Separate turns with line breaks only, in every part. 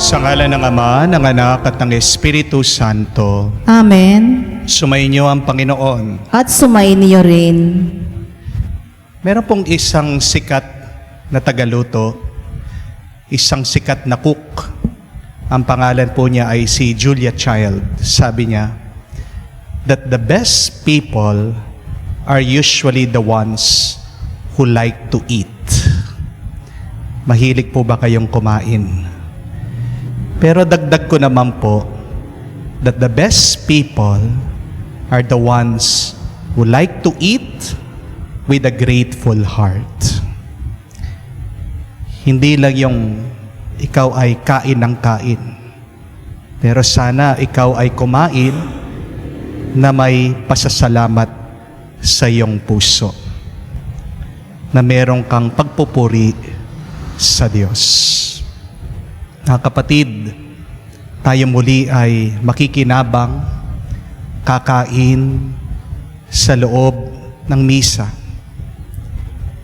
Sa ngalan ng Ama, ng Anak at ng Espiritu Santo.
Amen.
Sumainyo ang Panginoon.
At sumainiyo rin.
Meron pong isang sikat na tagaluto, isang sikat na cook. Ang pangalan po niya ay si Julia Child. Sabi niya, that the best people are usually the ones who like to eat. Mahilig po ba kayong kumain? Pero dagdag ko naman po, that the best people are the ones who like to eat with a grateful heart. Hindi lang yung ikaw ay kain ng kain, pero sana ikaw ay kumain na may pasasalamat sa iyong puso, na merong kang pagpupuri sa Diyos. Mga kapatid, tayo muli ay makikinabang, kakain sa loob ng misa.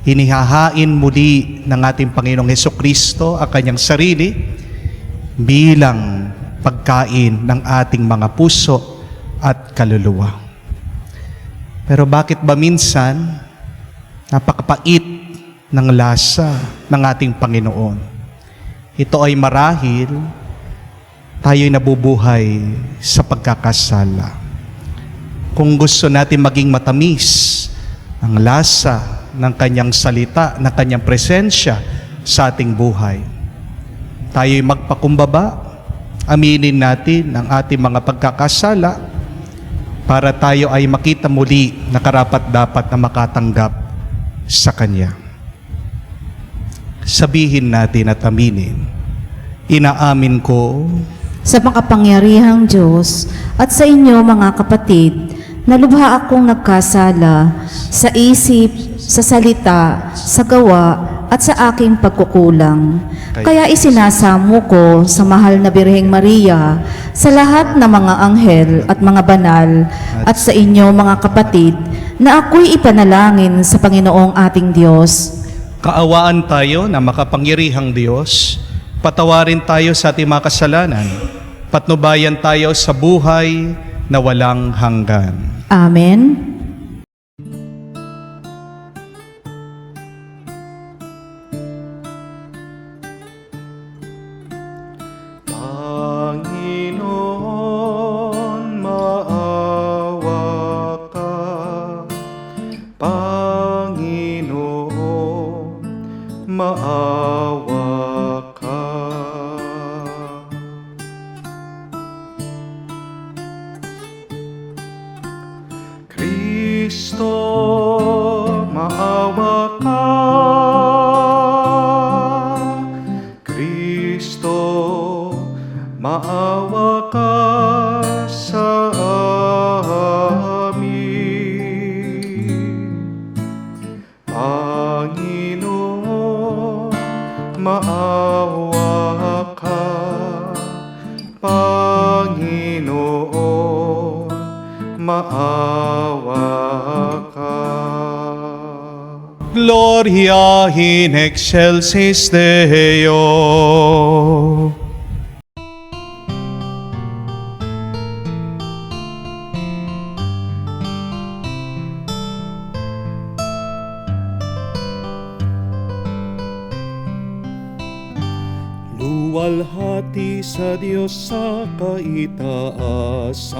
Inihahain muli ng ating Panginoong Hesukristo ang kanyang sarili bilang pagkain ng ating mga puso at kaluluwa. Pero bakit ba minsan napakapait ng lasa ng ating Panginoon? Ito ay marahil tayo'y nabubuhay sa pagkakasala. Kung gusto natin maging matamis ang lasa ng kanyang salita, ng kanyang presensya sa ating buhay, tayo'y magpakumbaba, aminin natin ang ating mga pagkakasala para tayo ay makita muli na karapat-dapat na makatanggap sa Kanya. Sabihin natin at aminin, inaamin ko
Sa makapangyarihang Diyos at sa inyo mga kapatid, na lubha akong nagkasala sa isip, sa salita, sa gawa, at sa aking pagkukulang. Kaya isinasamo ko sa mahal na Birheng Maria, sa lahat ng mga anghel at mga banal, at sa inyo mga kapatid, na ako'y ipanalangin sa Panginoong ating Diyos.
kaawaan tayo na makapangyarihang Diyos, patawarin tayo sa ating mga kasalanan, patnubayan tayo sa buhay na walang hanggan.
Amen.
Panginoon, maawa ka. Panginoon, maawa ka. Kristo, maawa ka. Kristo, maawa ka sa amin. Panginoon, maawa ka. Panginoon, maawa ka. Gloria in excelsis Deo. Luwalhati sa Diyos sa kaitaasan,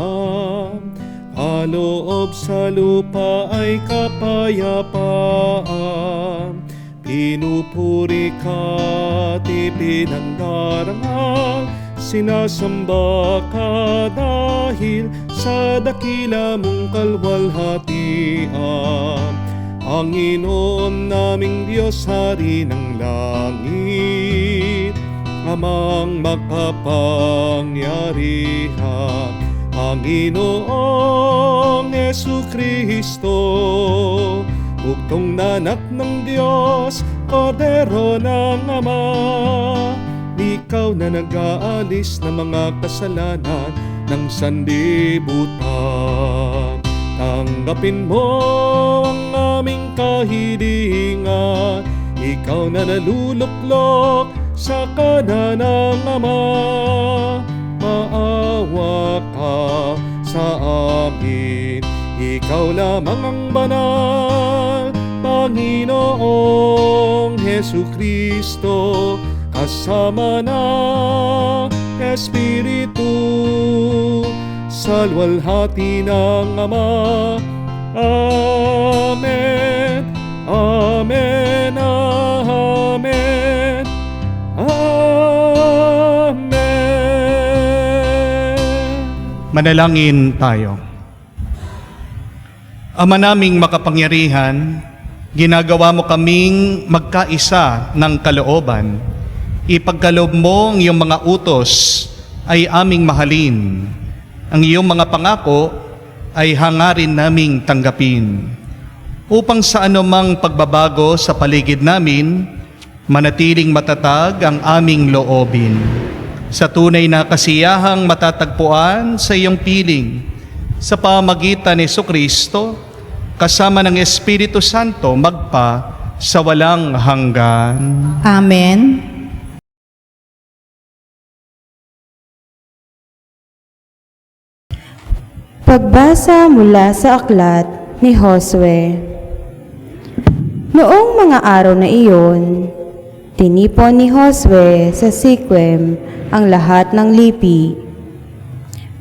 kaloob sa lupa ay kapayapaan. Pinupuri ka't ipinagdarangal, sinasamba ka dahil sa dakila mong kalwalhatian. Panginoon naming Diyos, Hari ng langit, Amang makapangyarihan, Panginoong Jesucristo, bugtong na anak ng Diyos, Kordero ng Ama. Ikaw na nag-aalis ng mga kasalanan ng sanlibutan. Tanggapin mo ang aming kahilingan, ikaw na naluluklok
sa kanan ng Ama. Maawa ka sa amin, ikaw lamang ang banal, Panginoong Hesukristo, kasama ng Espiritu, sa luwalhati ng Ama. Amen, amen, amen, amen.
Manalangin tayo. Ama naming makapangyarihan, ginagawa mo kaming magkaisa ng kalooban. Ipagkaloob mo ang iyong mga utos ay aming mahalin. Ang iyong mga pangako ay hangarin naming tanggapin. Upang sa anumang pagbabago sa paligid namin, manatiling matatag ang aming loobin. Sa tunay na kasiyahang matatagpuan sa iyong piling, sa pamagitan ni Jesucristo, kasama ng Espiritu Santo, magpa sa walang hanggan.
Amen.
Pagbasa mula sa aklat ni Josue. Noong mga araw na iyon, tinipon ni Josue sa Siquem ang lahat ng lipi.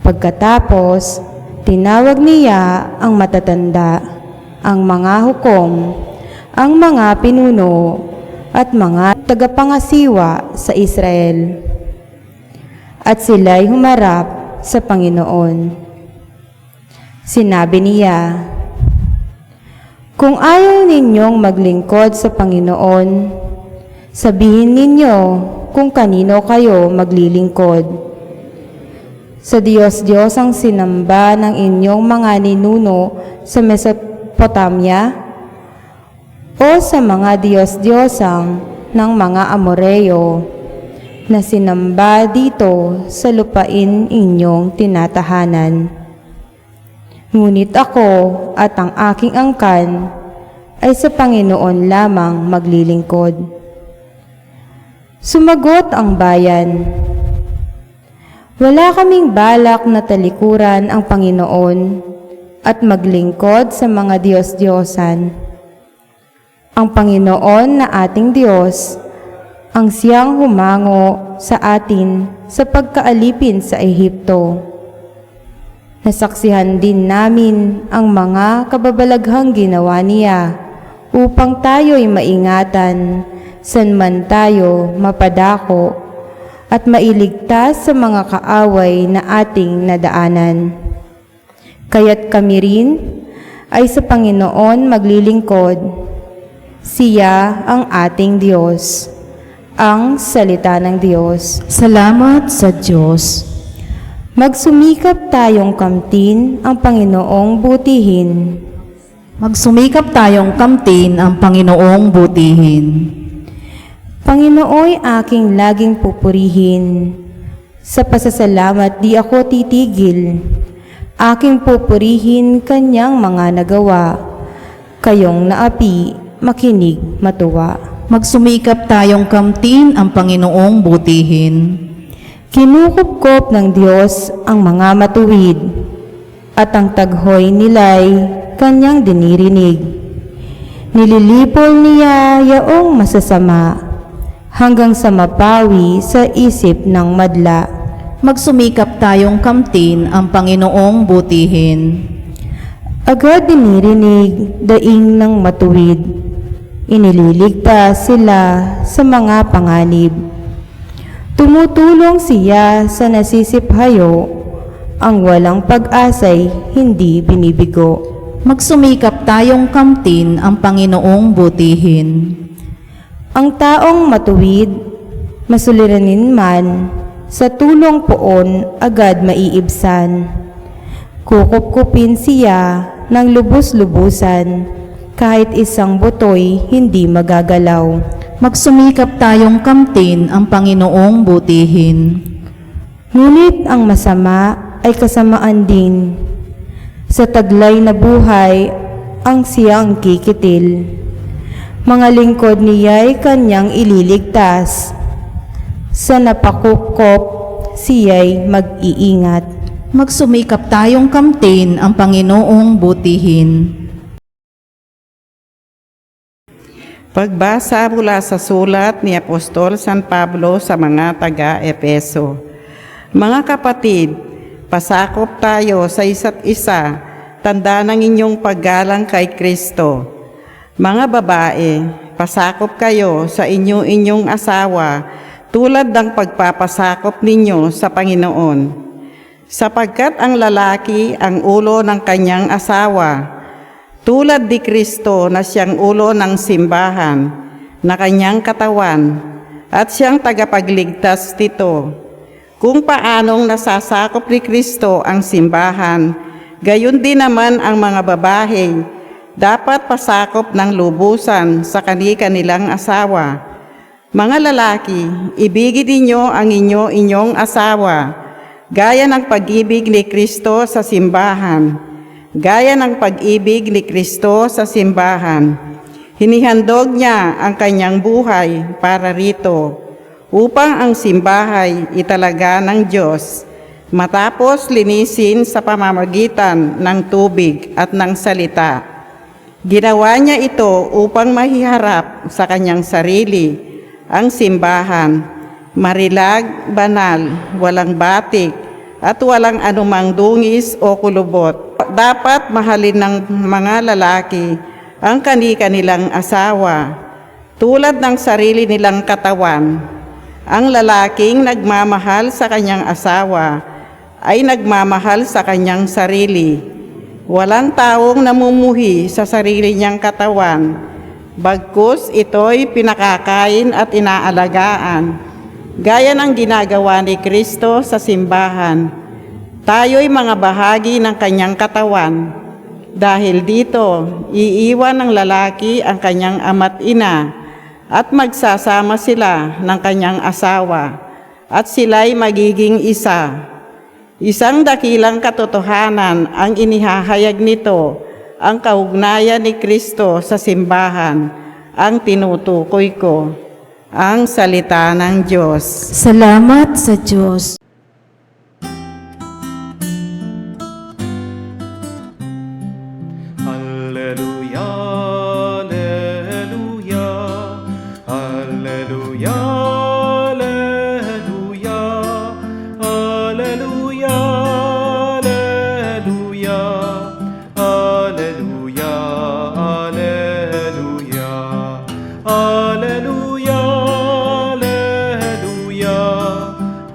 Pagkatapos, tinawag niya ang matatanda, ang mga hukom, ang mga pinuno, at mga tagapangasiwa sa Israel. At sila'y humarap sa Panginoon. Sinabi niya, "Kung ayaw ninyong maglingkod sa Panginoon, sabihin ninyo kung kanino kayo maglilingkod. Sa Diyos-Diyos ang sinamba ng inyong mga ninuno sa Mesopotamia, o sa mga Diyos-Diyosang ng mga Amoreo na sinamba dito sa lupain inyong tinatahanan. Ngunit ako at ang aking angkan ay sa Panginoon lamang maglilingkod." Sumagot ang bayan, "Wala kaming balak na talikuran ang Panginoon at maglingkod sa mga Diyos-Diyosan. Ang Panginoon na ating Diyos, ang siyang humango sa atin sa pagkaalipin sa Ehipto. Nasaksihan din namin ang mga kababalaghang ginawa niya upang tayo'y maingatan san man tayo mapadako at mailigtas sa mga kaaway na ating nadaanan. Kaya't kami rin ay sa Panginoon maglilingkod. Siya ang ating Diyos." Ang salita ng Diyos.
Salamat sa Diyos.
Magsumikap tayong kamtin ang Panginoong butihin.
Magsumikap tayong kamtin ang Panginoong butihin.
Panginooy aking laging pupurihin. Sa pasasalamat di ako titigil. Aking pupurihin kanyang mga nagawa. Kayong naapi, makinig, matuwa.
Magsumikap tayong kamtin ang Panginoong butihin.
Kinukupkop ng Diyos ang mga matuwid, at ang taghoy nila'y kanyang dinirinig. Nililipol niya yaong masasama, hanggang sa mapawi sa isip ng madla.
Magsumikap tayong kamtin ang Panginoong butihin.
Agad dinirinig daing ng matuwid, inililigtas sila sa mga panganib. Tumutulong siya sa nasisiphayo, ang walang pag-asa'y hindi binibigo.
Magsumikap tayong kamtin ang Panginoong butihin.
Ang taong matuwid, masuliranin man, sa tulong poon agad maiibsan. Kukupkupin siya ng lubos-lubusan, kahit isang butoy hindi magagalaw.
Magsumikap tayong kamtin ang Panginoong butihin.
Ngunit ang masama ay kasamaan din. Sa taglay na buhay, ang siyang kikitil. Mga lingkod niya'y kanyang ililigtas. Sa napakukop, siya'y mag-iingat.
Magsumikap tayong kamtin ang Panginoong butihin.
Pagbasa mula sa sulat ni Apostol San Pablo sa mga taga-Epeso. Mga kapatid, pasakop tayo sa isa't isa, tanda ng inyong paggalang kay Kristo. Mga babae, pasakop kayo sa inyong asawa tulad ng pagpapasakop ninyo sa Panginoon. Sapagkat ang lalaki ang ulo ng kanyang asawa, tulad ni Kristo na siyang ulo ng simbahan, na kanyang katawan, at siyang tagapagligtas nito. Kung paanong nasasakop ni Kristo ang simbahan, gayon din naman ang mga babae, dapat pasakop ng lubusan sa kanilang asawa. Mga lalaki, ibigin ninyo ang inyong asawa, gaya ng pag-ibig ni Kristo sa simbahan. Gaya ng pag-ibig ni Kristo sa simbahan, hinihandog niya ang kanyang buhay para rito, upang ang simbahay italaga ng Diyos, matapos linisin sa pamamagitan ng tubig at ng salita. Ginawa niya ito upang mahiharap sa kanyang sarili ang simbahan, marilag, banal, walang batik, at walang anumang dungis o kulubot. Dapat mahalin ng mga lalaki ang kanilang asawa, tulad ng sarili nilang katawan. Ang lalaking nagmamahal sa kanyang asawa ay nagmamahal sa kanyang sarili. Walang taong namumuhi sa sarili niyang katawan, bagkus ito'y pinakakain at inaalagaan, gaya ng ginagawa ni Kristo sa simbahan. Tayo'y mga bahagi ng kanyang katawan. Dahil dito, iiwan ng lalaki ang kanyang ama't ina at magsasama sila ng kanyang asawa at sila'y magiging isa. Isang dakilang katotohanan ang inihahayag nito, ang kaugnayan ni Kristo sa simbahan, ang tinutukoy ko, ang salita ng Diyos.
Salamat sa Diyos.
Alleluia, alleluia, alleluia, alleluia, alleluia, alleluia, alleluia, alleluia, alleluia,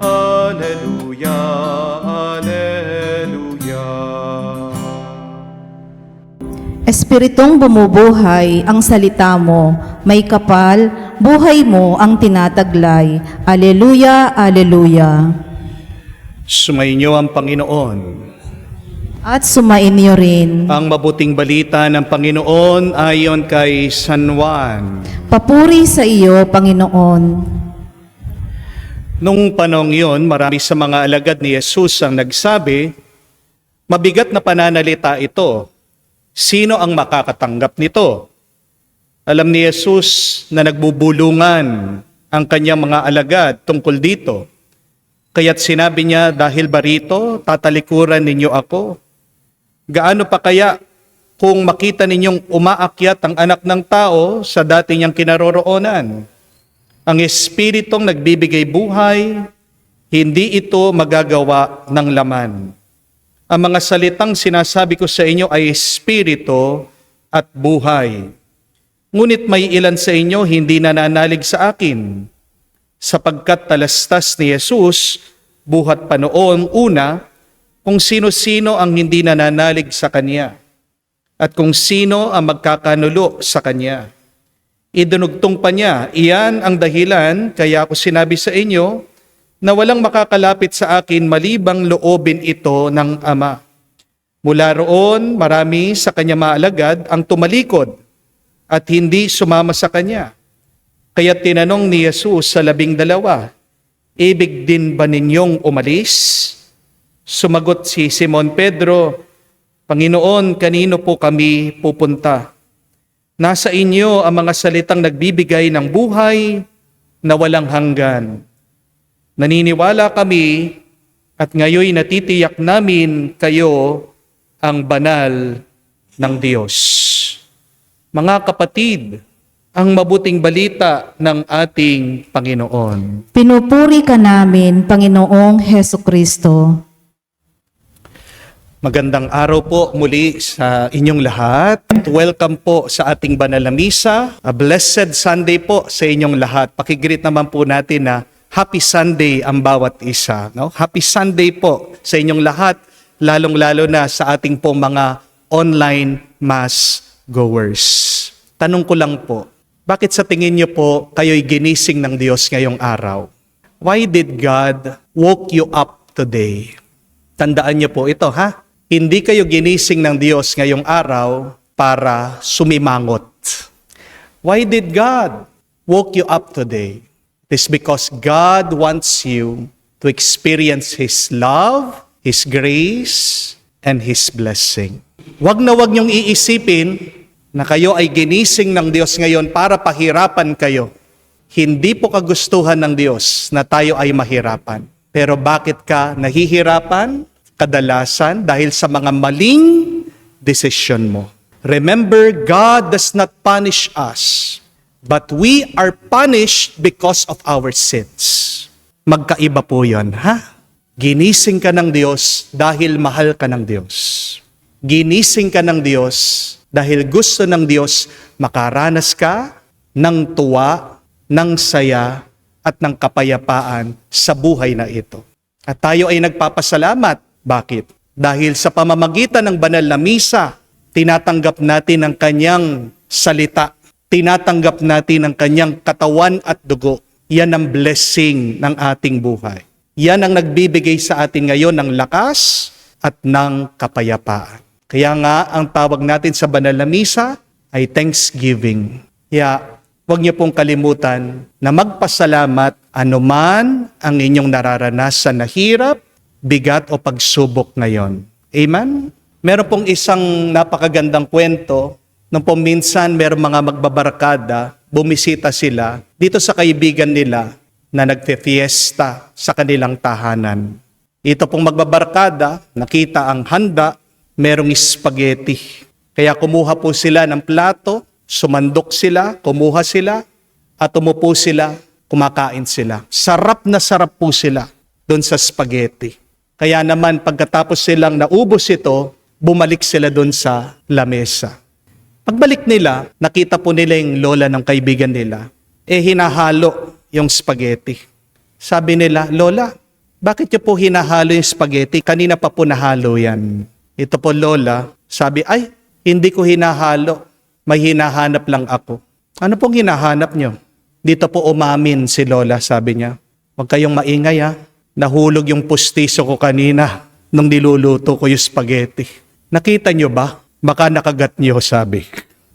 alleluia, alleluia, alleluia.
Espiritong bumubuhay ang salita mo, may kapal, buhay mo ang tinataglay. Aleluya, aleluya.
Sumainyo ang Panginoon.
At sumainyo rin.
Ang mabuting balita ng Panginoon ayon kay San Juan.
Papuri sa iyo, Panginoon.
Nung panahong yon, marami sa mga alagad ni Jesus ang nagsabi, mabigat na pananalita ito. Sino ang makakatanggap nito? Alam ni Jesus na nagbubulungan ang kanyang mga alagad tungkol dito. Kaya't sinabi niya, dahil ba rito, tatalikuran ninyo ako? Gaano pa kaya kung makita ninyong umaakyat ang anak ng tao sa dati niyang kinaroroonan? Ang Espiritong nagbibigay buhay, hindi ito magagawa ng laman. Ang mga salitang sinasabi ko sa inyo ay espiritu at buhay. Ngunit may ilan sa inyo hindi nananalig sa akin, sapagkat talastas ni Jesus buhat pa noong una kung sino-sino ang hindi nananalig sa Kanya at kung sino ang magkakanulo sa Kanya. Idunugtong pa niya, iyan ang dahilan kaya ako sinabi sa inyo na walang makakalapit sa akin malibang loobin ito ng Ama. Mula roon, marami sa kanya maalagad ang tumalikod at hindi sumama sa kanya. Kaya tinanong ni Jesus sa 12, ibig din ba ninyong umalis? Sumagot si Simon Pedro, Panginoon, kanino po kami pupunta? Nasa inyo ang mga salitang nagbibigay ng buhay na walang hanggan. Naniniwala kami at ngayon natitiyak namin kayo ang banal ng Diyos. Mga kapatid, ang mabuting balita ng ating Panginoon.
Pinupuri ka namin, Panginoong Heso Kristo.
Magandang araw po muli sa inyong lahat. Welcome po sa ating banal na misa. A blessed Sunday po sa inyong lahat. Pakigreet naman po natin na Happy Sunday ang bawat isa. No? Happy Sunday po sa inyong lahat, lalong-lalo na sa ating po mga online mass goers. Tanong ko lang po, bakit sa tingin niyo po kayo'y ginising ng Diyos ngayong araw? Why did God woke you up today? Tandaan niyo po ito, ha? Hindi kayo ginising ng Diyos ngayong araw para sumimangot. Why did God woke you up today? It is because God wants you to experience His love, His grace, and His blessing. Wag na wag niyong iisipin na kayo ay ginising ng Diyos ngayon para pahirapan kayo. Hindi po kagustuhan ng Diyos na tayo ay mahirapan. Pero bakit ka nahihirapan? Kadalasan dahil sa mga maling desisyon mo. Remember, God does not punish us, but we are punished because of our sins. Magkaiba po yun, ha? Ginising ka ng Diyos dahil mahal ka ng Diyos. Ginising ka ng Diyos dahil gusto ng Diyos makaranas ka ng tuwa, ng saya, at ng kapayapaan sa buhay na ito. At tayo ay nagpapasalamat. Bakit? Dahil sa pamamagitan ng banal na misa, tinatanggap natin ang kanyang salita. Tinatanggap natin ang kanyang katawan at dugo. Yan ang blessing ng ating buhay. Yan ang nagbibigay sa atin ngayon ng lakas at ng kapayapaan. Kaya nga, ang tawag natin sa banal na misa ay thanksgiving. Kaya, huwag niyo pong kalimutan na magpasalamat anuman ang inyong nararanasan na hirap, bigat o pagsubok ngayon. Amen? Meron pong isang napakagandang kwento nung po minsan meron mga magbabarkada, bumisita sila dito sa kaibigan nila na nagfe-fiesta sa kanilang tahanan. Ito pong magbabarkada, nakita ang handa, merong spaghetti. Kaya kumuha po sila ng plato, sumandok sila, kumuha sila, at umupo sila, kumakain sila. Sarap na sarap po sila doon sa spaghetti. Kaya naman pagkatapos silang naubos ito, bumalik sila doon sa lamesa. Pagbalik nila, nakita po nila yung lola ng kaibigan nila, hinahalo yung spaghetti. Sabi nila, Lola, bakit niyo po hinahalo yung spaghetti? Kanina pa po nahalo yan. Ito po lola, sabi, ay, hindi ko hinahalo. May hinahanap lang ako. Ano pong hinahanap niyo? Dito po umamin si lola, sabi niya. Huwag kayong maingay ha. Nahulog yung pustiso ko kanina nung niluluto ko yung spaghetti. Nakita niyo ba? Baka nakagat niyo, sabi.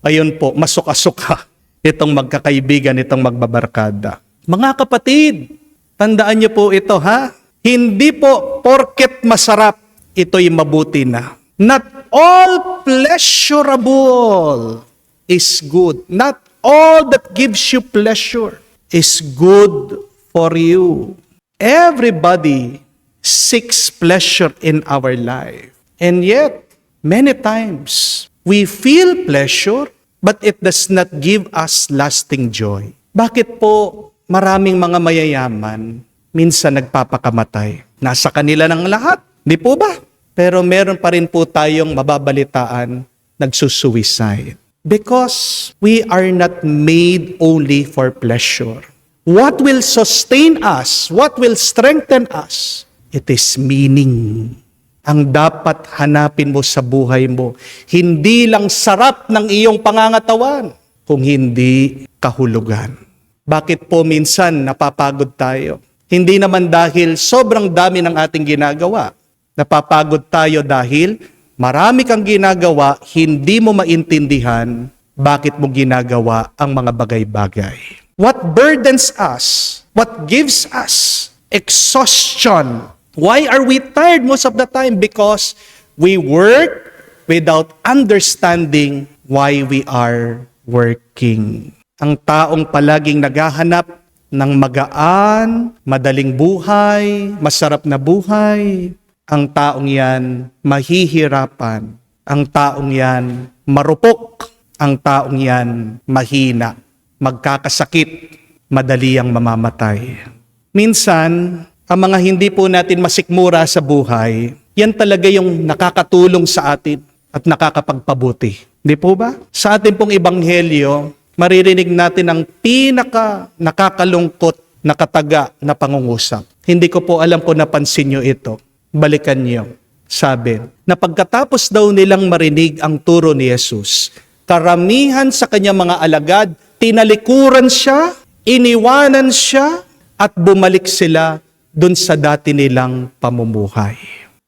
Ayun po, masuka-suka itong magkakaibigan, itong magbabarkada. Mga kapatid, tandaan niyo po ito ha. Hindi po porket masarap, ito'y mabuti na. Not all pleasurable is good. Not all that gives you pleasure is good for you. Everybody seeks pleasure in our life. And yet, many times, we feel pleasure, but it does not give us lasting joy. Bakit po maraming mga mayayaman minsan nagpapakamatay? Nasa kanila ng lahat. Di po ba? Pero meron pa rin po tayong mababalitaan nagsusuicide. Because we are not made only for pleasure. What will sustain us? What will strengthen us? It is meaning. Ang dapat hanapin mo sa buhay mo. Hindi lang sarap ng iyong pangangatawan, kung hindi kahulugan. Bakit po minsan napapagod tayo? Hindi naman dahil sobrang dami ng ating ginagawa. Napapagod tayo dahil marami kang ginagawa, hindi mo maintindihan bakit mo ginagawa ang mga bagay-bagay. What burdens us? What gives us exhaustion? Why are we tired most of the time? Because we work without understanding why we are working. Ang taong palaging naghahanap ng magaan, madaling buhay, masarap na buhay, ang taong yan mahihirapan. Ang taong yan marupok. Ang taong yan mahina. Magkakasakit. Madali ang mamamatay. Minsan, ang mga hindi po natin masikmura sa buhay, yan talaga yung nakakatulong sa atin at nakakapagpabuti. Di po ba? Sa atin pong ebanghelyo, maririnig natin ang pinaka nakakalungkot na kataga na pangungusap. Hindi ko po alam kung napansin nyo ito. Balikan nyo. Sabi, na pagkatapos daw nilang marinig ang turo ni Jesus, karamihan sa kanyang mga alagad, tinalikuran siya, iniwanan siya, at bumalik sila dun sa dati nilang pamumuhay.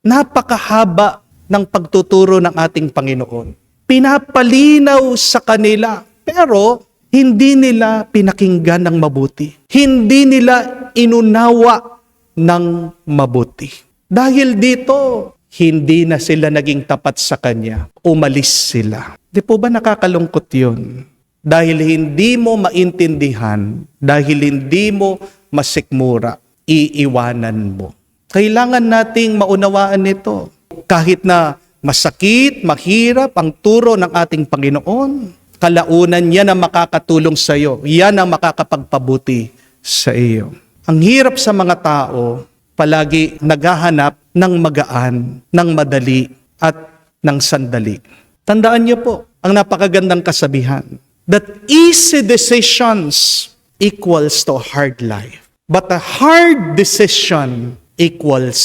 Napakahaba ng pagtuturo ng ating Panginoon. Pinapalinaw sa kanila, pero hindi nila pinakinggan ng mabuti. Hindi nila inunawa ng mabuti. Dahil dito, hindi na sila naging tapat sa Kanya. Umalis sila. Di po ba nakakalungkot yun? Dahil hindi mo maintindihan, dahil hindi mo masikmura, iiwanan mo. Kailangan nating maunawaan nito. Kahit na masakit, mahirap ang turo ng ating Panginoon, kalaunan yan ang makakatulong sa iyo. Yan ang makakapagpabuti sa iyo. Ang hirap sa mga tao, palagi naghahanap ng magaan, ng madali, at ng sandali. Tandaan niyo po, ang napakagandang kasabihan, that easy decisions equals to a hard life. But a hard decision equals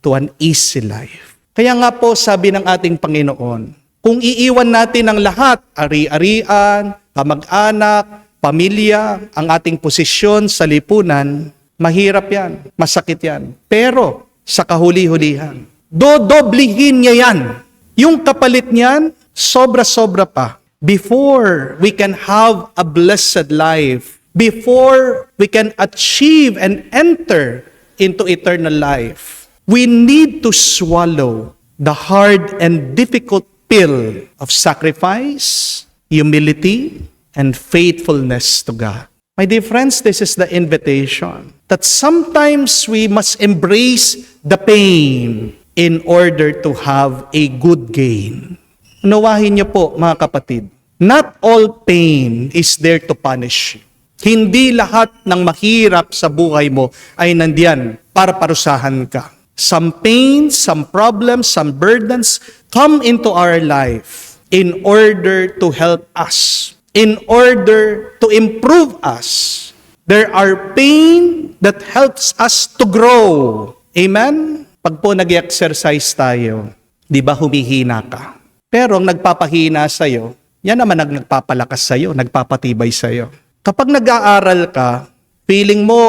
to an easy life. Kaya nga po sabi ng ating Panginoon, kung iiwan natin ang lahat, ari-arian, kamag-anak, pamilya, ang ating posisyon sa lipunan, mahirap yan, masakit yan. Pero sa kahuli-hulihan, dodoblihin niya yan. Yung kapalit niyan, sobra-sobra pa. Before we can have a blessed life, before we can achieve and enter into eternal life, we need to swallow the hard and difficult pill of sacrifice, humility, and faithfulness to God. My dear friends, this is the invitation that sometimes we must embrace the pain in order to have a good gain. Unawahin niyo po, mga kapatid, not all pain is there to punish you. Hindi lahat ng mahirap sa buhay mo ay nandiyan para parusahan ka. Some pains, some problems, some burdens come into our life in order to help us, in order to improve us. There are pain that helps us to grow. Amen? Pag po nag-exercise tayo, di ba humihina ka? Pero ang nagpapahina sa'yo, yan naman ang nagpapalakas sa'yo, nagpapatibay sa'yo. Kapag nag-aaral ka, feeling mo,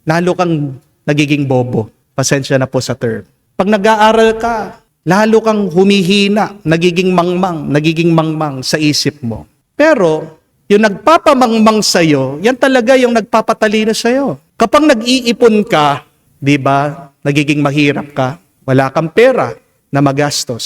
lalo kang nagiging bobo. Pasensya na po sa term. Pag nag-aaral ka, lalo kang humihina, nagiging mangmang sa isip mo. Pero, yung nagpapamangmang sa'yo, yan talaga yung nagpapatalino sa'yo. Kapag nag-iipon ka, di ba, nagiging mahirap ka, wala kang pera na magastos,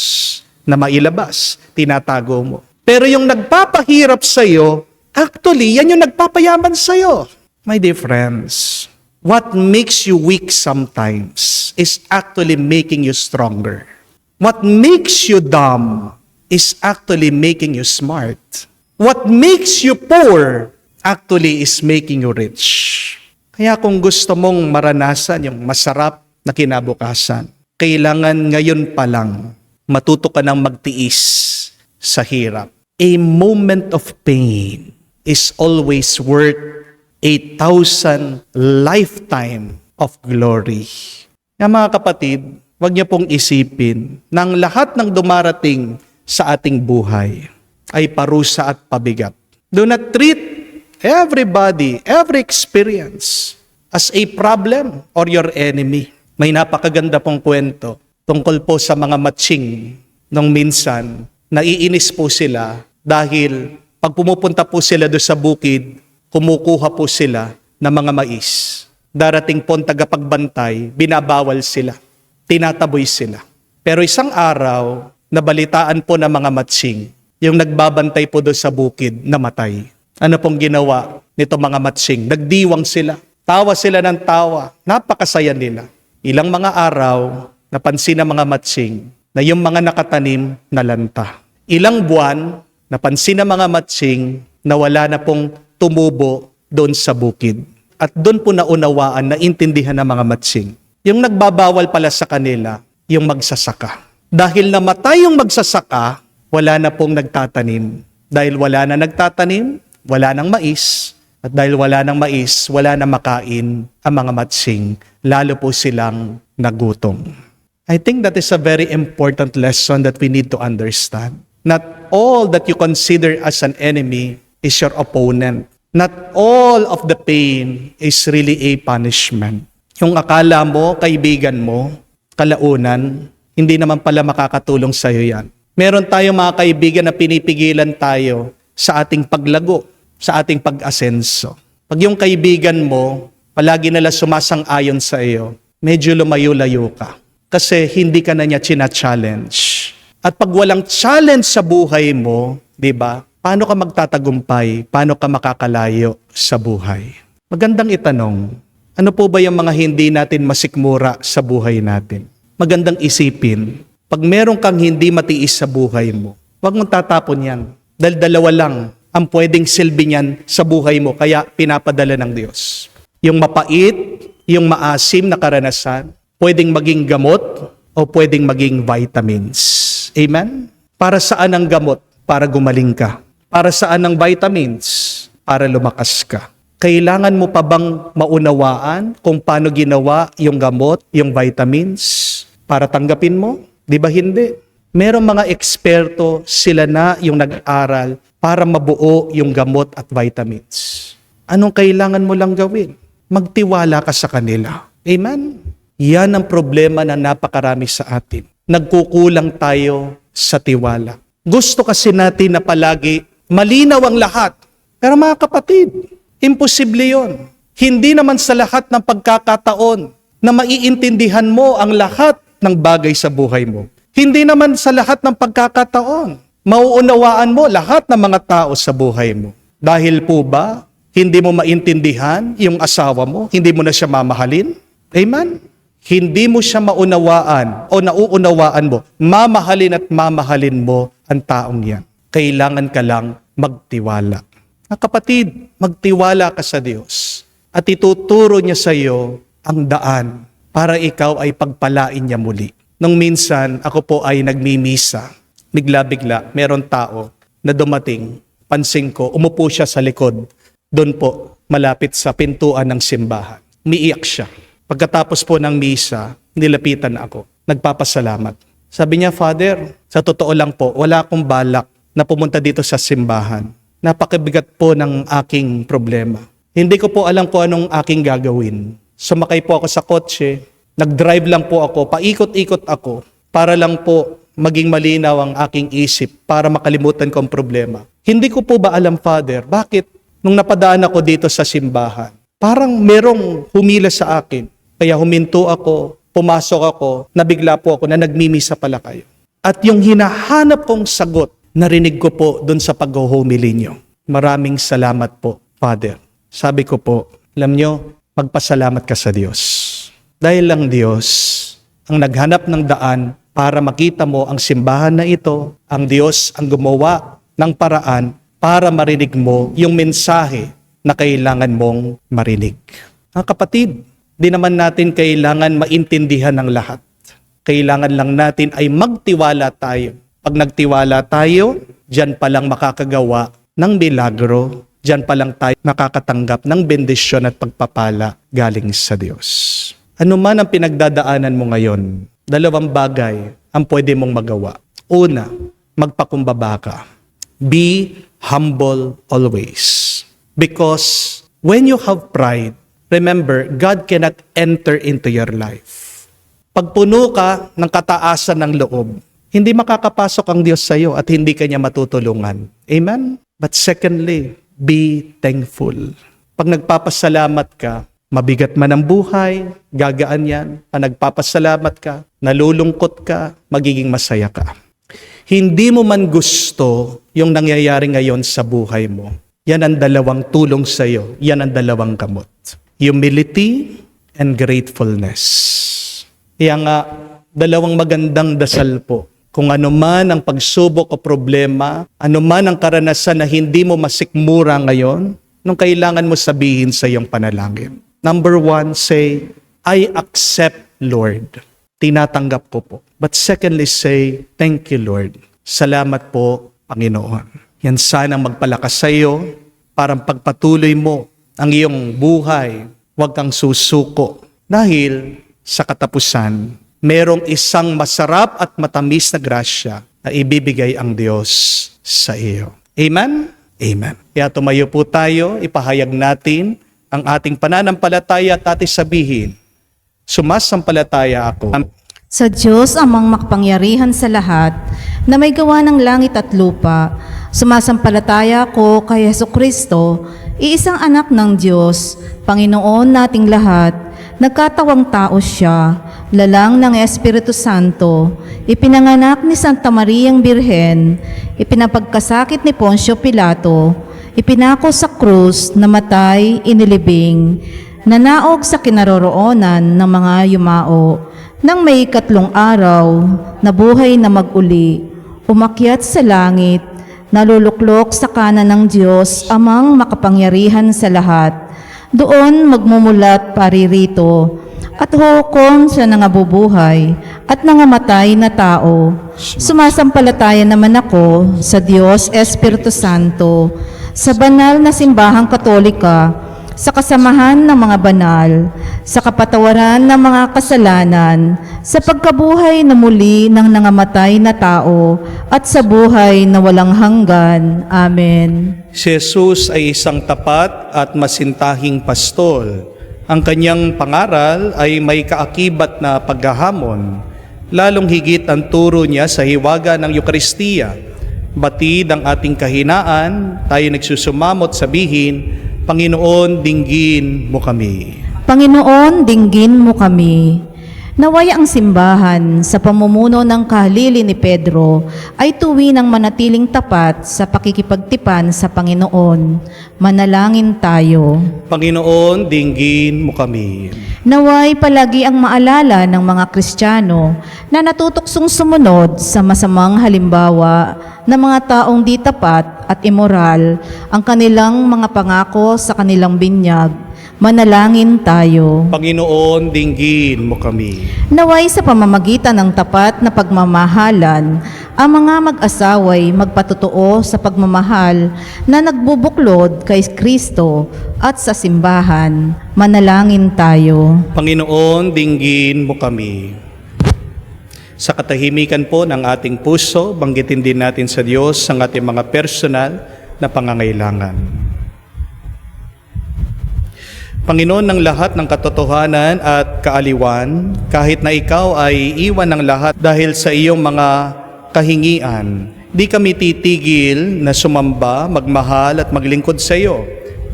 na mailabas, tinatago mo. Pero yung nagpapahirap sa'yo, actually, yan yung nagpapayaman sa'yo. My dear friends, what makes you weak sometimes is actually making you stronger. What makes you dumb is actually making you smart. What makes you poor actually is making you rich. Kaya kung gusto mong maranasan yung masarap na kinabukasan, kailangan ngayon pa lang matuto ka ng magtiis sa hirap. A moment of pain is always worth 8,000 lifetime of glory. Kaya mga kapatid, huwag niyo pong isipin na ang lahat ng dumarating sa ating buhay ay parusa at pabigat. Do not treat everybody, every experience as a problem or your enemy. May napakaganda pong kwento tungkol po sa mga matching nung minsan, naiinis po sila dahil pag pumupunta po sila doon sa bukid, kumukuha po sila ng mga mais. Darating po ang tagapagbantay, binabawal sila, tinataboy sila. Pero isang araw, nabalitaan po ng mga matching, yung nagbabantay po doon sa bukid, namatay. Ano pong ginawa nito mga matching? Nagdiwang sila. Tawa sila ng tawa. Napakasaya nila. Ilang mga araw, napansin ng mga matsing na yung mga nakatanim na lanta. Ilang buwan, napansin ng mga matsing na wala na pong tumubo doon sa bukid. At doon po naunawaan, naintindihan ng mga matsing. Yung nagbabawal pala sa kanila, yung magsasaka. Dahil namatay yung magsasaka, wala na pong nagtatanim. Dahil wala na nagtatanim, wala nang mais. At dahil wala nang mais, wala na makain ang mga matsing. Lalo po silang nagutom. I think that is a very important lesson that we need to understand. Not all that you consider as an enemy is your opponent. Not all of the pain is really a punishment. Yung akala mo, kaibigan mo, kalaunan, hindi naman pala makakatulong sa'yo yan. Meron tayong mga kaibigan na pinipigilan tayo sa ating paglago, sa ating pag-asenso. Pag yung kaibigan mo, palagi nila sumasang-ayon sa iyo, medyo lumayo-layo ka. Kasi hindi ka na niya china-challenge. At pag walang challenge sa buhay mo, di ba, paano ka magtatagumpay? Paano ka makakalayo sa buhay? Magandang itanong, ano po ba yung mga hindi natin masikmura sa buhay natin? Magandang isipin, pag meron kang hindi matiis sa buhay mo, huwag mong tatapon yan. Dahil dalawa lang ang pwedeng silbi niyan sa buhay mo, kaya pinapadala ng Diyos. Yung mapait, yung maasim na karanasan, pwedeng maging gamot o pwedeng maging vitamins. Amen? Para saan ang gamot? Para gumaling ka. Para saan ang vitamins? Para lumakas ka. Kailangan mo pa bang maunawaan kung paano ginawa yung gamot, yung vitamins, para tanggapin mo? Di ba hindi? Merong mga eksperto, sila na yung nag-aral para mabuo yung gamot at vitamins. Anong kailangan mo lang gawin? Magtiwala ka sa kanila. Amen? Yan ang problema na napakarami sa atin. Nagkukulang tayo sa tiwala. Gusto kasi natin na palagi malinaw ang lahat. Pero mga kapatid, imposible yon. Hindi naman sa lahat ng pagkakataon na maiintindihan mo ang lahat ng bagay sa buhay mo. Hindi naman sa lahat ng pagkakataon mauunawaan mo lahat ng mga tao sa buhay mo. Dahil po ba, hindi mo maintindihan yung asawa mo, hindi mo na siya mamahalin? Amen? Hindi mo siya maunawaan o nauunawaan mo, mamahalin at mamahalin mo ang taong yan. Kailangan ka lang magtiwala. Kapatid, magtiwala ka sa Diyos at ituturo niya sa iyo ang daan para ikaw ay pagpalain niya muli. Nung minsan, ako po ay nagmimisa. Bigla-bigla, meron tao na dumating, pansin ko, umupo siya sa likod. Doon po, malapit sa pintuan ng simbahan. Umiiyak siya. Pagkatapos po ng misa, nilapitan ako. Nagpapasalamat. Sabi niya, Father, sa totoo lang po, wala akong balak na pumunta dito sa simbahan. Napakabigat po ng aking problema. Hindi ko po alam kung anong aking gagawin. Sumakay po ako sa kotse, nag-drive lang po ako, paikot-ikot ako, para lang po maging malinaw ang aking isip, para makalimutan ko ang problema. Hindi ko po ba alam, Father, bakit nung napadaan ako dito sa simbahan, parang merong humila sa akin. Kaya huminto ako, pumasok ako, nabigla po ako na nagmimisa pala kayo. At yung hinahanap kong sagot, narinig ko po dun sa pag-humili nyo. Maraming salamat po, Father. Sabi ko po, alam nyo, magpasalamat ka sa Diyos. Dahil lang Diyos ang naghanap ng daan para makita mo ang simbahan na ito, ang Diyos ang gumawa ng paraan para marinig mo yung mensahe na kailangan mong marinig. Mga kapatid, di naman natin kailangan maintindihan ng lahat. Kailangan lang natin ay magtiwala tayo. Pag nagtiwala tayo, diyan pa lang makakagawa ng milagro, diyan pa lang tayo nakakatanggap ng bendisyon at pagpapala galing sa Diyos. Ano man ang pinagdadaanan mo ngayon, dalawang bagay ang pwede mong magawa. Una, magpakumbaba ka. Be humble always. Because when you have pride, remember, God cannot enter into your life. Pag puno ka ng kataasan ng loob, hindi makakapasok ang Diyos sa iyo at hindi ka niya matutulungan. Amen? But secondly, be thankful. Pag nagpapasalamat ka, mabigat man ang buhay, gagaan yan. Pag nagpapasalamat ka, nalulungkot ka, magiging masaya ka. Hindi mo man gusto yung nangyayari ngayon sa buhay mo. Yan ang dalawang tulong sa iyo. Yan ang dalawang gamot. humility and gratefulness. Kaya nga, dalawang magandang dasal po. Kung ano man ang pagsubok o problema, ano man ang karanasan na hindi mo masikmura ngayon, nung kailangan mo sabihin sa iyong panalangin. Number 1, say, I accept, Lord. Tinatanggap ko po. But secondly, say, thank you, Lord. Salamat po, Panginoon. Yan sanang magpalakas sa iyo, parang pagpatuloy mo ang iyong buhay, huwag kang susuko. Dahil sa katapusan, merong isang masarap at matamis na grasya na ibibigay ang Diyos sa iyo. Amen? Amen. Kaya tumayo po tayo, ipahayag natin ang ating pananampalataya at ating sabihin, sumasampalataya ako
Sa Diyos amang makapangyarihan sa lahat, na may gawa ng langit at lupa, sumasampalataya ko kay Jesucristo, iisang anak ng Diyos, Panginoon nating lahat, nagkatawang tao siya, lalang ng Espiritu Santo, ipinanganak ni Santa Mariang Birhen, ipinapagkasakit ni Poncio Pilato, ipinako sa krus, namatay, inilibing, nanaog sa kinaroroonan ng mga yumao, nang may 3 araw, nabuhay na mag-uli, umakyat sa langit, naluluklok sa kanan ng Diyos, amang makapangyarihan sa lahat. Doon magmumulat paririto, at hukom siya nangabubuhay at nangamatay na tao. Sumasampalataya naman ako sa Diyos Espiritu Santo, sa banal na simbahang Katolika, sa kasamahan ng mga banal, sa kapatawaran ng mga kasalanan, sa pagkabuhay na muli ng nangamatay na tao, at sa buhay na walang hanggan. Amen.
Si Jesus ay isang tapat at masintahing pastol. Ang kanyang pangaral ay may kaakibat na paghahamon. Lalong higit ang turo niya sa hiwaga ng Eukaristiya. Batid ang ating kahinaan, tayo nagsusumamot sabihin, Panginoon, dinggin mo kami.
Panginoon, dinggin mo kami. Naway ang simbahan sa pamumuno ng kahalili ni Pedro ay tuwi ng manatiling tapat sa pakikipagtipan sa Panginoon. Manalangin tayo.
Panginoon, dinggin mo kami.
Naway palagi ang maalala ng mga Kristiyano na natutuksong sumunod sa masamang halimbawa ng mga taong di tapat at immoral ang kanilang mga pangako sa kanilang binyag. Manalangin tayo.
Panginoon, dinggin mo kami.
Naway sa pamamagitan ng tapat na pagmamahalan, ang mga mag-asaway magpatotoo sa pagmamahal na nagbubuklod kay Kristo at sa simbahan. Manalangin tayo.
Panginoon, dinggin mo kami. Sa katahimikan po ng ating puso, banggitin din natin sa Diyos ang ating mga personal na pangangailangan. Panginoon ng lahat ng katotohanan at kaaliwan, kahit na ikaw ay iwan ng lahat dahil sa iyong mga kahingian, di kami titigil na sumamba, magmahal at maglingkod sa iyo,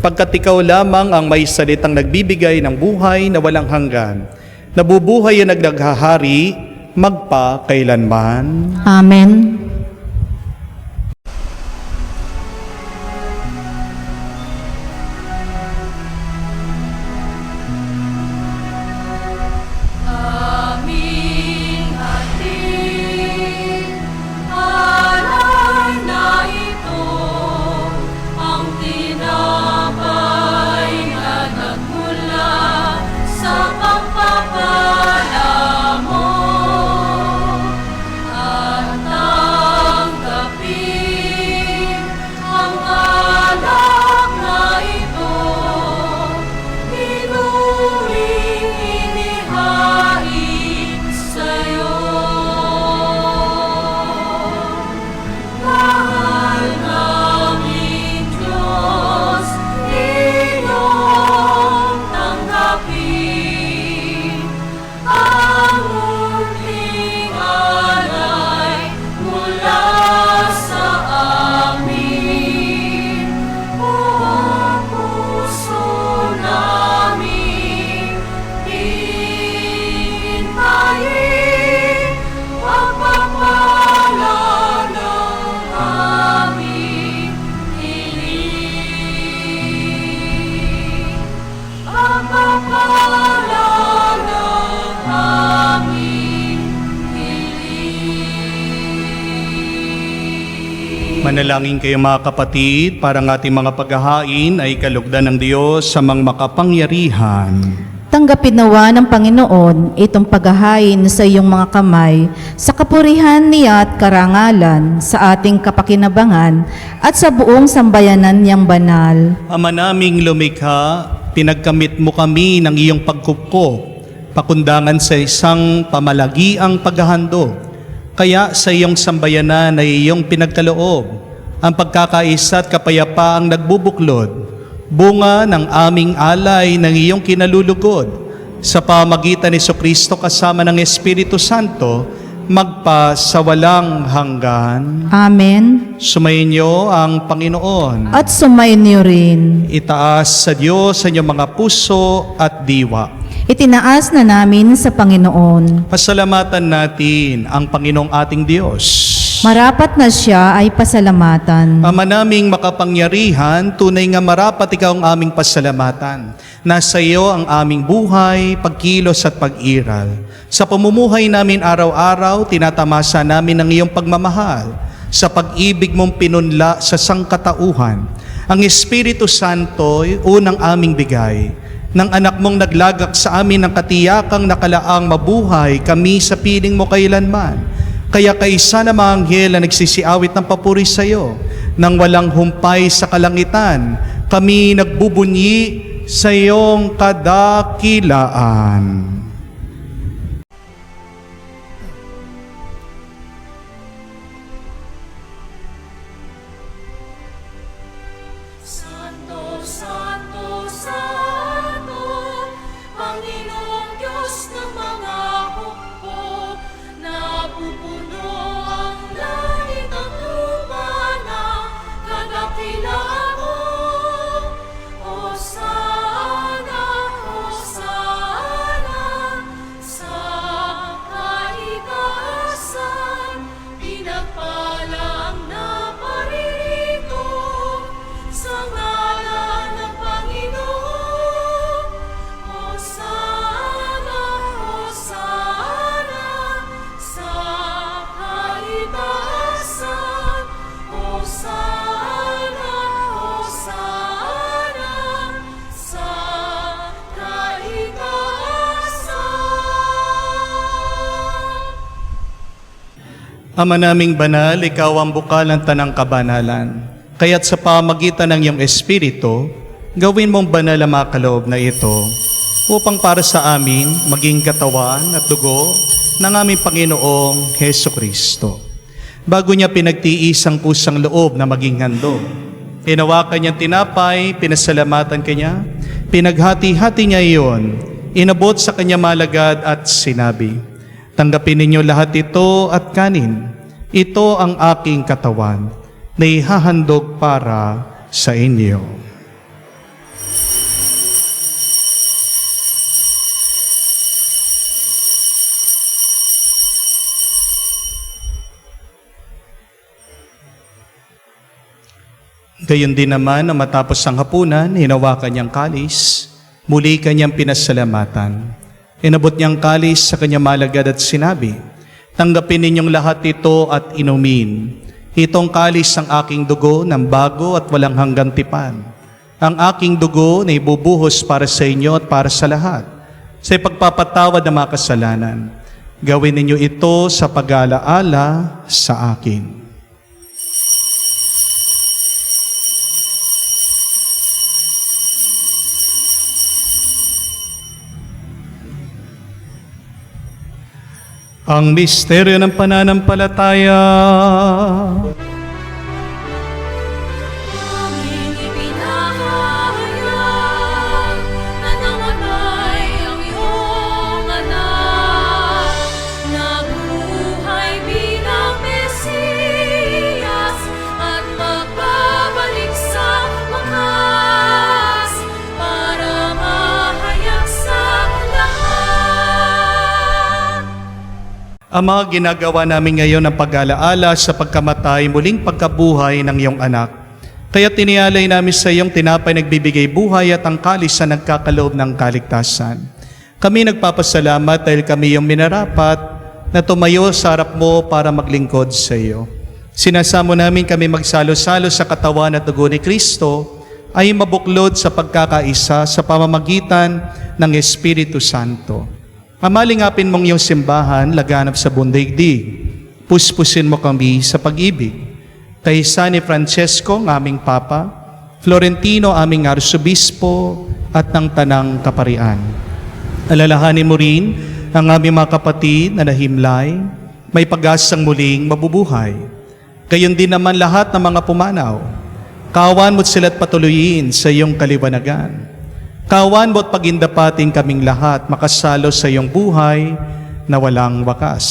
pagkat ikaw lamang ang may salitang nagbibigay ng buhay na walang hanggan, nabubuhay at nagdaghahari magpa-kailanman.
Amen.
At
Manalangin kayo mga kapatid, para ang ating mga paghahain ay kalugdan ng Diyos sa mga makapangyarihan.
Tanggapin nawa ng Panginoon itong paghahain sa iyong mga kamay, sa kapurihan niya at karangalan, sa ating kapakinabangan at sa buong sambayanan niyang banal.
Ama naming lumikha, pinagkamit mo kami ng iyong pagkuko, pakundangan sa isang pamalagiang paghahandog. Kaya sa iyong sambayanan ay iyong pinagkaloob, ang pagkakaisa at kapayapaang nagbubuklod, bunga ng aming alay ng iyong kinalulugod, sa pamagitan ni Jesucristo kasama ng Espiritu Santo, magpa sa walang hanggan.
Amen.
Sumayin niyo ang Panginoon.
At sumayin niyo rin.
Itaas sa Diyos sa inyong mga puso at diwa.
Itinaas na namin sa Panginoon.
Pasalamatan natin ang Panginoong ating Diyos.
Marapat na siya ay pasalamatan.
Ama naming makapangyarihan, tunay nga marapat ikaw ang aming pasalamatan. Nasa iyo ang aming buhay, pagkilos at pag-iral. Sa pamumuhay namin araw-araw, tinatamasa namin ang iyong pagmamahal. Sa pag-ibig mong pinunla sa sangkatauhan, ang Espiritu Santo unang aming bigay. Ng anak mong naglagak sa amin ng katiyakang nakalaang mabuhay kami sa piling mo kailanman. Kaya kaisa na mga anghel na nagsisiawit ng papuri sa iyo, nang walang humpay sa kalangitan, kami nagbubunyi sa iyong kadakilaan.
Santo, Santo, Santo, Panginoong Diyos ng mga hukbo, napupuno ang langit at lupa ng kadakilaan mo. Hosana, Hosana, sa kaitaasan, pinagpala ang naparirito sa ngalan ng Panginoon. Hosana, Hosana, sa kaitaasan. Hosana, Hosana, sa kaitaasan.
Ama naming banal, ikaw ang bukal ng tanang kabanalan. Kaya't sa pamagitan ng iyong Espiritu, gawin mong banal ang mga kaloob na ito, upang para sa amin maging katawan at dugo ng aming Panginoong Heso Kristo. Bago niya pinagtiis ang pusang loob na maging handog, hinawakan niyang tinapay, pinasalamatan kanya, pinaghati-hati niya iyon, inabot sa kanya malagad at sinabi, "Tanggapin ninyo lahat ito at kanin. Ito ang aking katawan na ihahandog para sa inyo." Gayon din naman na matapos ang hapunan, hinawakan niyang kalis, muli kanyang pinasalamatan. Inabot niyang kalis sa kanyang malagad at sinabi, "Tanggapin ninyong lahat ito at inumin. Itong kalis ang aking dugo ng bago at walang hanggang tipan. Ang aking dugo na ibubuhos para sa inyo at para sa lahat, sa ipagpapatawad ng mga kasalanan. Gawin ninyo ito sa pag-alaala sa akin." Ang misteryo ng pananampalataya.
Aming ipinahayag na namatay ang iyong anak, nabuhay bilang Mesiyas at magbabalik sa wakas para mahayag sa lahat.
Ama, ginagawa namin ngayon ang pag-alaala sa pagkamatay, muling pagkabuhay ng iyong anak. Kaya tinialay namin sa iyong tinapay nagbibigay buhay at ang kalis na nagkakaloob ng kaligtasan. Kami nagpapasalamat dahil kami yung minarapat na tumayo sa harap mo para maglingkod sa iyo. Sinasamo namin kami magsalo-salo sa katawan at dugo ni Kristo ay mabuklod sa pagkakaisa sa pamamagitan ng Espiritu Santo. Mamalingapin mong iyong simbahan laganap sa buong daigdig. Puspusin mo kami sa pag-ibig. Kaysa ni Francesco, ang aming Papa, Florentino, aming Arsobispo, at ng Tanang Kaparian. Alalahanin mo rin ang aming mga kapatid na nahimlay, may pag-asang muling mabubuhay. Gayon din naman lahat ng mga pumanaw. Kawan mo't sila't patuloyin sa iyong kaliwanagan. Kawan mo't pagindapating kaming lahat makasalo sa iyong buhay na walang wakas.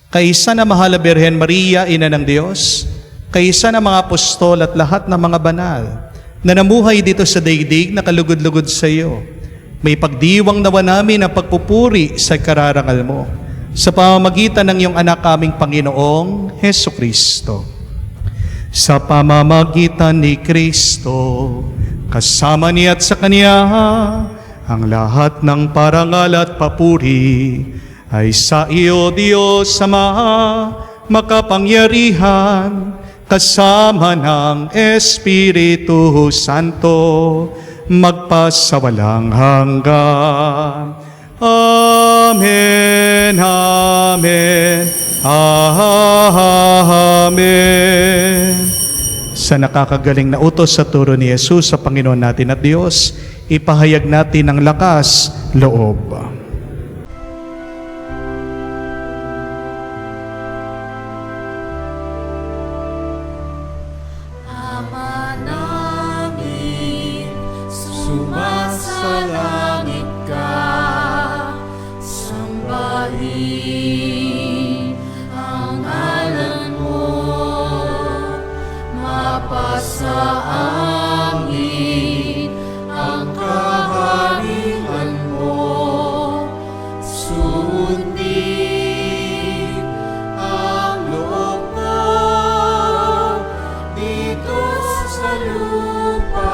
Kaisa na mahal na Birhen Maria, Ina ng Diyos, kaisa na mga apostol at lahat ng mga banal na namuhay dito sa daigdig na kalugod-lugod sa iyo. May pagdiwang nawa namin ang pagpupuri sa kararangal mo sa pamamagitan ng iyong anak kaming Panginoong Heso Kristo. Sa pamamagitan ni Kristo, kasama niya at sa Kanya, ang lahat ng parangal at papuri ay sa iyo, Diyos Ama, makapangyarihan, kasama ng Espiritu Santo, magpasawalang hanggan. Amen, amen, amen. Sa nakakagaling na utos sa turo ni Jesus sa Panginoon natin at Diyos, ipahayag natin ang lakas loob.
Ama namin, sumasalangit ka, sambahin ang ngalan mo, mapasa amin ang kaharian mo, sundin ang loob mo dito sa lupa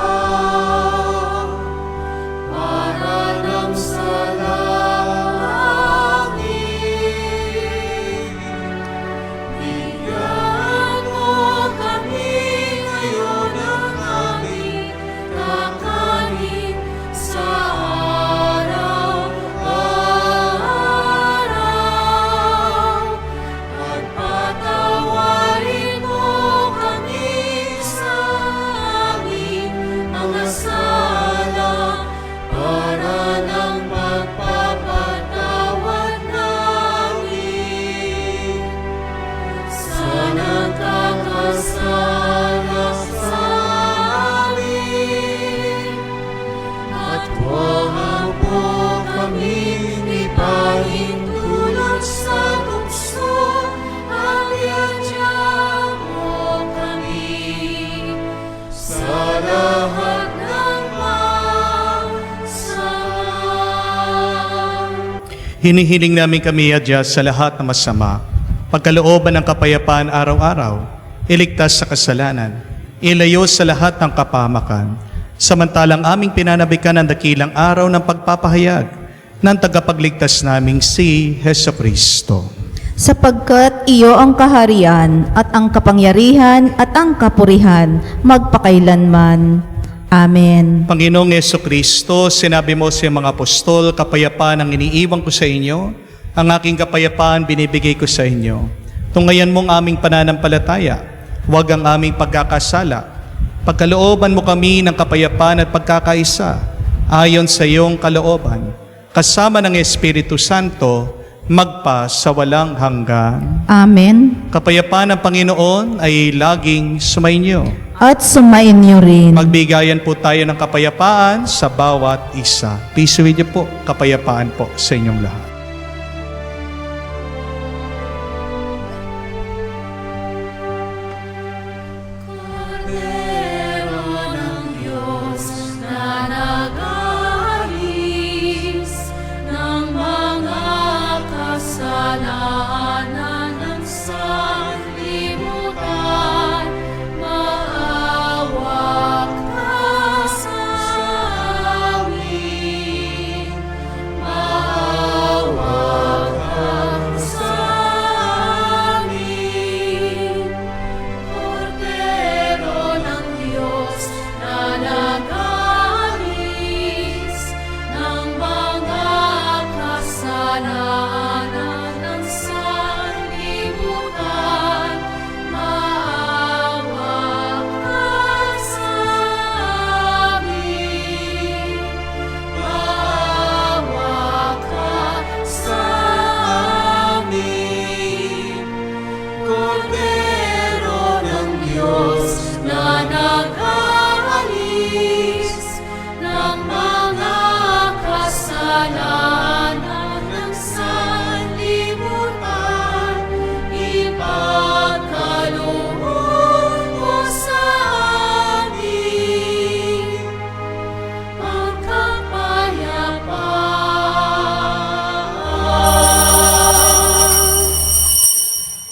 para nang sa langit. Bigyan mo kami ngayon ng aming kakanin sa araw-araw at patawarin mo kami sa aming mga sala para ng pagpapatawad namin sa nagkakasala sa amin. At huwag mo kaming ipahintulot sa tukso, at iadya mo kami sa lahat ng masama.
Hinihiling namin kami, Adya, sa lahat ng masama, pagkalooban ng kapayapaan araw-araw, iligtas sa kasalanan, ilayo sa lahat ng kapahamakan, samantalang aming pinanabikan ang dakilang araw ng pagpapahayag ng tagapagligtas naming si Heso Kristo.
Sapagkat iyo ang kaharian at ang kapangyarihan at ang kapurihan magpakailanman. Amen.
Panginoong Heso Kristo, sinabi mo sa mga apostol, kapayapaan ang iniiwan ko sa inyo, ang aking kapayapaan binibigay ko sa inyo. Tungayan mong aming pananampalataya, huwag ang aming pagkakasala. Pagkalooban mo kami ng kapayapaan at pagkakaisa, ayon sa iyong kalooban, kasama ng Espiritu Santo, magpa sa walang hanggan.
Amen.
Kapayapaan ng Panginoon ay laging sumainyo.
At sumain niyo rin.
Magbigayan po tayo ng kapayapaan sa bawat isa. Peace with you po, kapayapaan po sa inyong lahat.
Kordero ng Diyos na nag-aalis ng mga kasalanan ng sanlibutan, maawa ka sa amin, maawa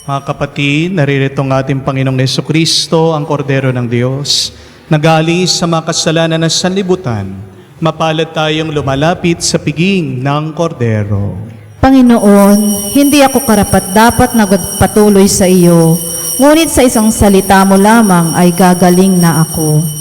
Mga kapatid, naririto ang ating Panginoong Jesucristo, ang Kordero ng Diyos, nag-aalis sa mga kasalanan ng sanlibutan. Mapalad tayong lumalapit sa piging ng Kordero.
Panginoon, hindi ako karapat-dapat na patuloy sa iyo, ngunit sa isang salita mo lamang ay gagaling na ako.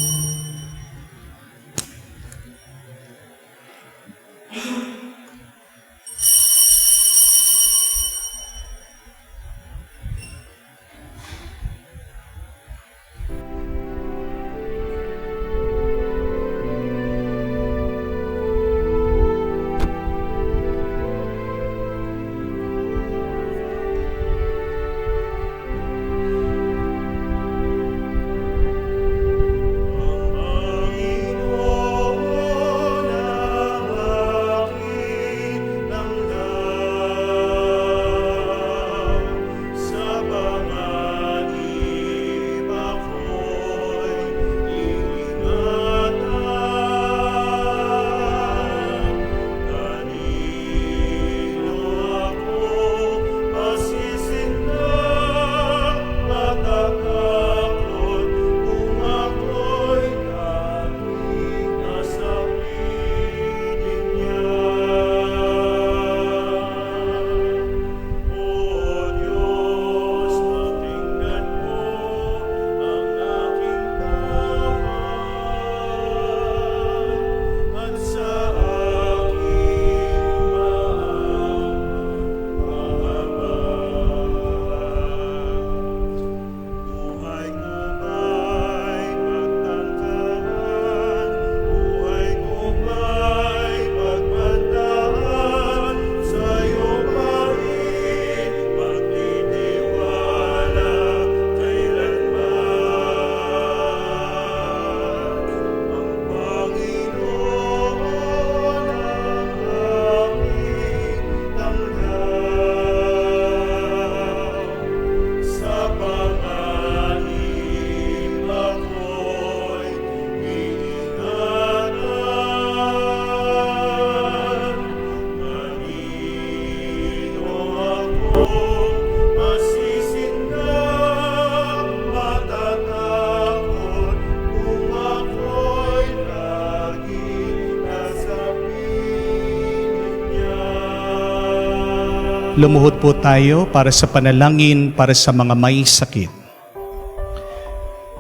Lumuhod po tayo para sa panalangin para sa mga may sakit.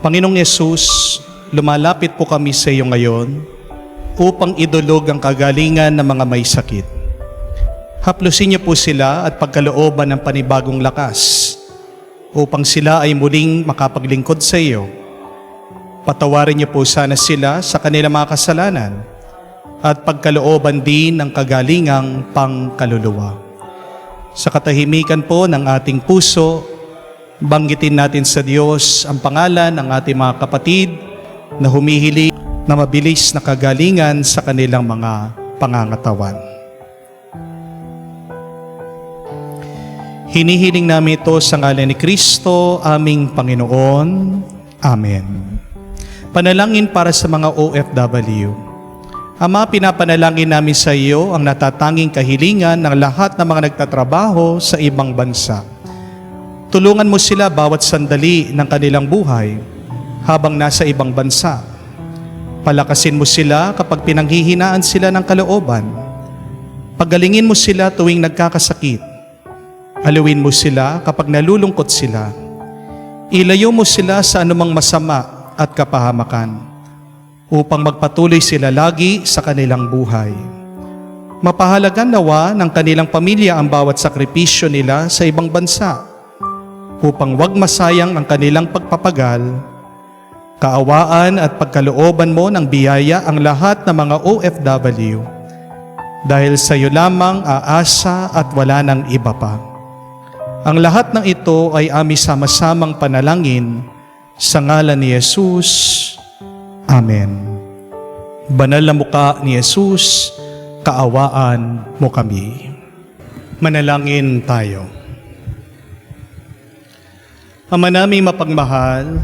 Panginoong Yesus, lumalapit po kami sa iyo ngayon upang idulog ang kagalingan ng mga may sakit. Haplusin niyo po sila at pagkalooban ng panibagong lakas upang sila ay muling makapaglingkod sa iyo. Patawarin niyo po sana sila sa kanilang mga kasalanan at pagkalooban din ng kagalingang pangkaluluwa. Sa katahimikan po ng ating puso, banggitin natin sa Diyos ang pangalan ng ating mga kapatid na humihiling na mabilis na kagalingan sa kanilang mga pangangatawan. Hinihiling namin ito sa ngalan ni Kristo, aming Panginoon. Amen. Panalangin para sa mga OFW. Ama, pinapanalangin namin sa iyo ang natatanging kahilingan ng lahat ng mga nagtatrabaho sa ibang bansa. Tulungan mo sila bawat sandali ng kanilang buhay habang nasa ibang bansa. Palakasin mo sila kapag pinanghihinaan sila ng kalooban. Pagalingin mo sila tuwing nagkakasakit. Aluin mo sila kapag nalulungkot sila. Ilayo mo sila sa anumang masama at kapahamakan, upang magpatuloy sila lagi sa kanilang buhay. Mapahalagan nawa ng kanilang pamilya ang bawat sakripisyo nila sa ibang bansa, upang wag masayang ang kanilang pagpapagal. Kaawaan at pagkalooban mo ng biyaya ang lahat ng mga OFW, dahil sa iyo lamang aasa at wala ng iba pa. Ang lahat ng ito ay aming sama-samang panalangin sa ngalan ni Jesus. Amen. Banal na mukha ni Jesus, kaawaan mo kami. Manalangin tayo. Ama naming mapagmahal,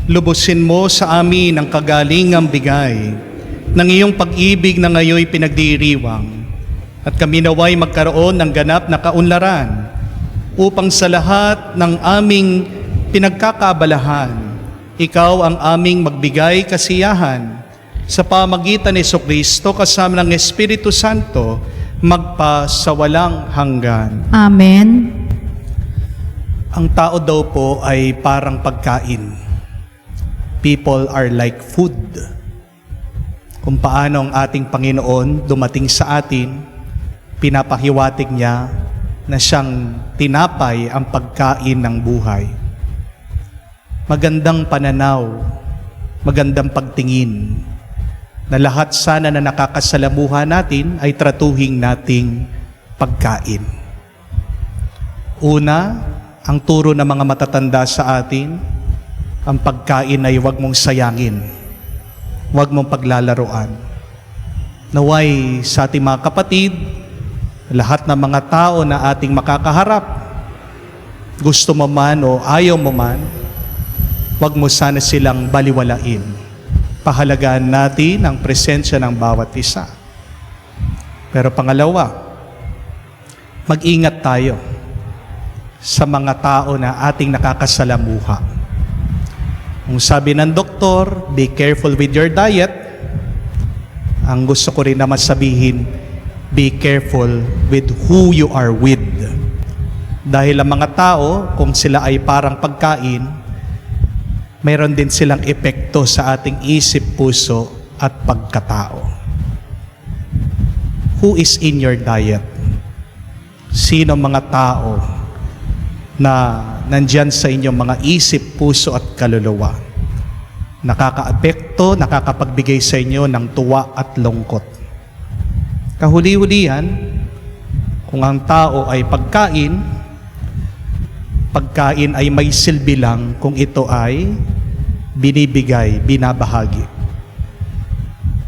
lubusin mo sa amin ang kagalingang bigay ng iyong pag-ibig na ngayon pinagdiriwang, at kami naway magkaroon ng ganap na kaunlaran upang sa lahat ng aming pinagkakabalahan, ikaw ang aming magbigay kasiyahan sa pamagitan ni Jesucristo kasama ng Espiritu Santo magpa sa walang hanggan.
Amen.
Ang tao daw po ay parang pagkain. People are like food. Kung paano ang ating Panginoon dumating sa atin, pinapahiwatig niya na siyang tinapay ang pagkain ng buhay. Magandang pananaw, magandang pagtingin, na lahat sana na nakakasalamuha natin ay tratuhin nating pagkain. Una, ang turo ng mga matatanda sa atin, ang pagkain ay huwag mong sayangin, huwag mong paglalaroan. Naway sa ating mga kapatid, lahat ng mga tao na ating makakaharap, gusto mo man o ayaw mo man, huwag mo sana silang baliwalain. Pahalagaan natin ang presensya ng bawat isa. Pero pangalawa, mag-ingat tayo sa mga tao na ating nakakasalamuha. Kung sabi ng doktor, be careful with your diet, ang gusto ko rin naman sabihin, be careful with who you are with. Dahil ang mga tao, kung sila ay parang pagkain, mayroon din silang epekto sa ating isip, puso at pagkatao. Who is in your diet? Sino mga tao na nandyan sa inyong mga isip, puso at kaluluwa? Nakakaapekto, nakakapagbigay sa inyo ng tuwa at lungkot. Kahuli-hulihan, kung ang tao ay pagkain ay may silbi lang kung ito ay binibigay, binabahagi.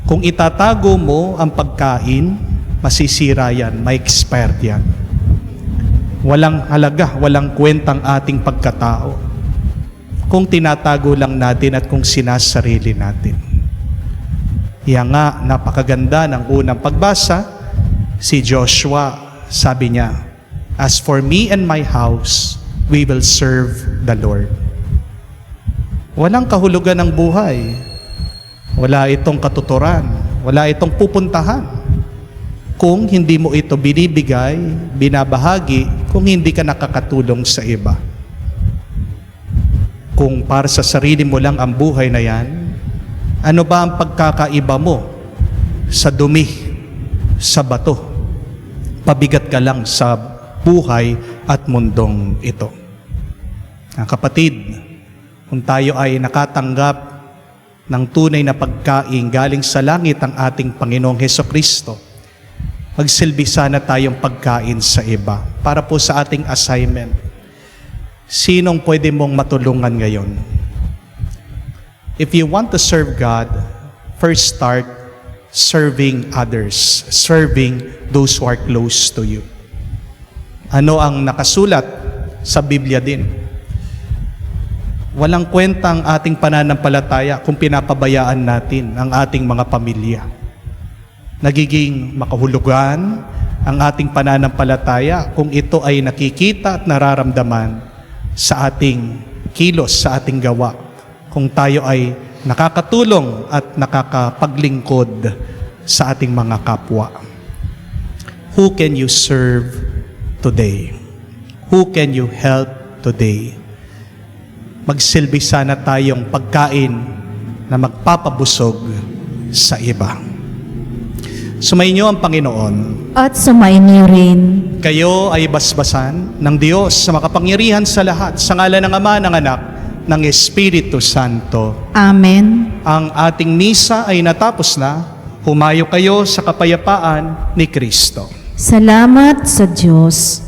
Kung itatago mo ang pagkain, masisira yan, ma-expire yan. Walang halaga, walang kwentang ating pagkatao kung tinatago lang natin at kung sinasarili natin. Yan nga, napakaganda ng unang pagbasa, si Joshua, sabi niya, "As for me and my house, we will serve the Lord." Walang kahulugan ng buhay. Wala itong katuturan. Wala itong pupuntahan. Kung hindi mo ito binibigay, binabahagi, kung hindi ka nakakatulong sa iba. Kung para sa sarili mo lang ang buhay na yan, ano ba ang pagkakaiba mo sa dumi, sa bato? Pabigat ka lang sa buhay at mundong ito. Kapatid, kung tayo ay nakatanggap ng tunay na pagkain galing sa langit ang ating Panginoong Hesukristo, magsilbi sana tayong pagkain sa iba para po sa ating assignment. Sinong pwede mong matulungan ngayon? If you want to serve God, first start serving others, serving those who are close to you. Ano ang nakasulat sa Biblia din? Walang kwentang ating pananampalataya kung pinapabayaan natin ang ating mga pamilya. Nagiging makahulugan ang ating pananampalataya kung ito ay nakikita at nararamdaman sa ating kilos, sa ating gawa. Kung tayo ay nakakatulong at nakakapaglingkod sa ating mga kapwa. Who can you serve today? Who can you help today? Magsilbi sana tayong pagkain na magpapabusog sa iba. Sumainyo ang Panginoon.
At sumainyo rin.
Kayo ay basbasan ng Diyos sa makapangyarihan sa lahat, sa ngalan ng Ama, ng Anak, ng Espiritu Santo.
Amen.
Ang ating misa ay natapos na. Humayo kayo sa kapayapaan ni Kristo.
Salamat sa Diyos.